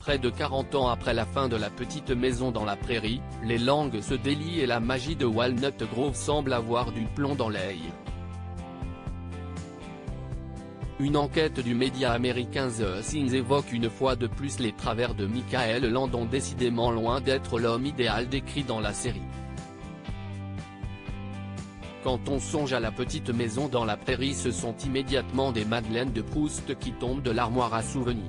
Près de 40 ans après la fin de La Petite Maison dans la Prairie, les langues se délient et la magie de Walnut Grove semble avoir du plomb dans l'aile. Une enquête du média américain The Signs évoque une fois de plus les travers de Michael Landon, décidément loin d'être l'homme idéal décrit dans la série. Quand on songe à La Petite Maison dans la Prairie, ce sont immédiatement des Madeleines de Proust qui tombent de l'armoire à souvenirs.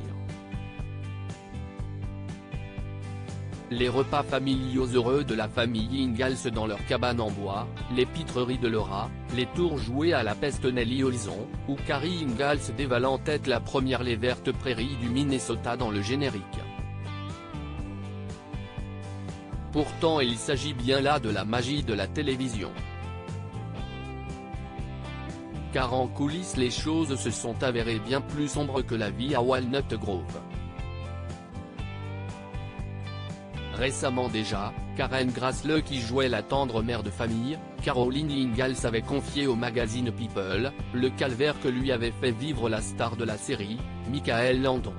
Les repas familiaux heureux de la famille Ingalls dans leur cabane en bois, les pitreries de Laura, les tours joués à la Pestonelli Horizon, ou Carrie Ingalls dévalant tête la première les vertes prairies du Minnesota dans le générique. Pourtant il s'agit bien là de la magie de la télévision. Car en coulisses les choses se sont avérées bien plus sombres que la vie à Walnut Grove. Récemment déjà, Karen Grassle, qui jouait la tendre mère de famille, Caroline Ingalls, avait confié au magazine People, le calvaire que lui avait fait vivre la star de la série, Michael Landon.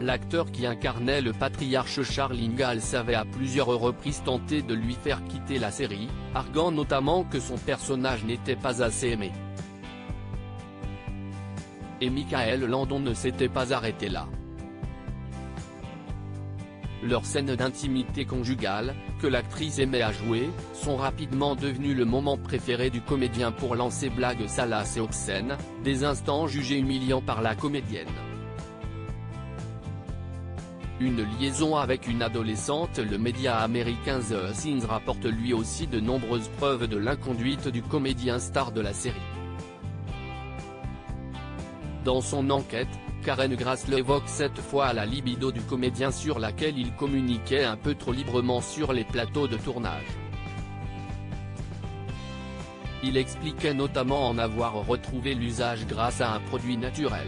L'acteur qui incarnait le patriarche Charles Ingalls avait à plusieurs reprises tenté de lui faire quitter la série, arguant notamment que son personnage n'était pas assez aimé. Et Michael Landon ne s'était pas arrêté là. Leurs scènes d'intimité conjugale, que l'actrice aimait à jouer, sont rapidement devenues le moment préféré du comédien pour lancer blagues salaces et obscènes, des instants jugés humiliants par la comédienne. Une liaison avec une adolescente. Le média américain The Signs rapporte lui aussi de nombreuses preuves de l'inconduite du comédien star de la série. Dans son enquête, Karen Grassle évoque cette fois la libido du comédien sur laquelle il communiquait un peu trop librement sur les plateaux de tournage. Il expliquait notamment en avoir retrouvé l'usage grâce à un produit naturel.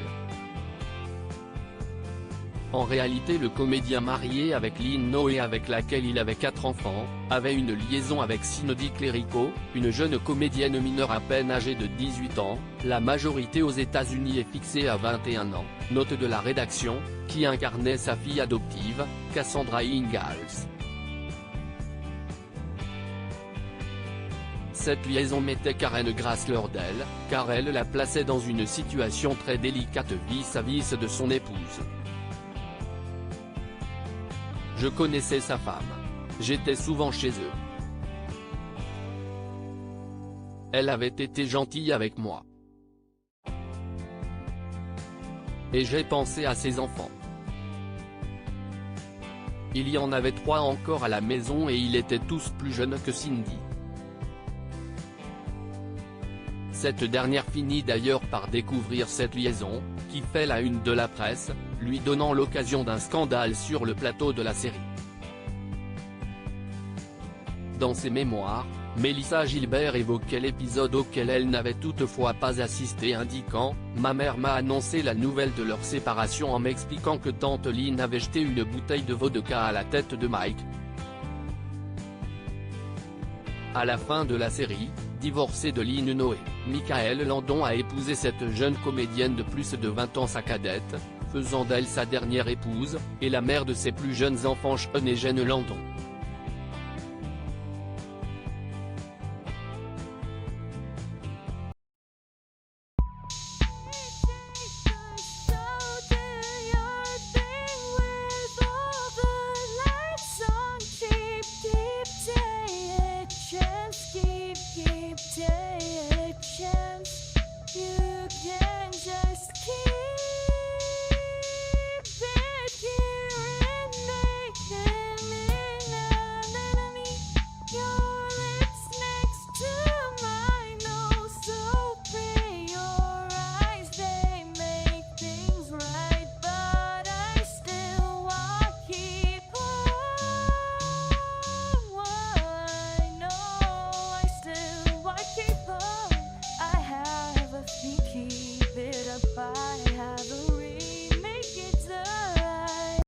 En réalité, le comédien, marié avec Lynn Noé avec laquelle il avait 4 enfants, avait une liaison avec Cindy Clerico, une jeune comédienne mineure à peine âgée de 18 ans, la majorité aux États-Unis est fixée à 21 ans, note de la rédaction, qui incarnait sa fille adoptive, Cassandra Ingalls. Cette liaison mettait Karen Grassle hors d'elle, car elle la plaçait dans une situation très délicate vis-à-vis de son épouse. Je connaissais sa femme. J'étais souvent chez eux. Elle avait été gentille avec moi. Et j'ai pensé à ses enfants. Il y en avait 3 encore à la maison et ils étaient tous plus jeunes que Cindy. Cette dernière finit d'ailleurs par découvrir cette liaison, qui fait la une de la presse, lui donnant l'occasion d'un scandale sur le plateau de la série. Dans ses mémoires, Melissa Gilbert évoquait l'épisode auquel elle n'avait toutefois pas assisté, indiquant « Ma mère m'a annoncé la nouvelle de leur séparation en m'expliquant que tante Lynn avait jeté une bouteille de vodka à la tête de Mike. » À la fin de la série, divorcé de Lynn Noé, Michael Landon a épousé cette jeune comédienne de plus de 20 ans, sa cadette, faisant d'elle sa dernière épouse, et la mère de ses plus jeunes enfants Sean et Jen Landon.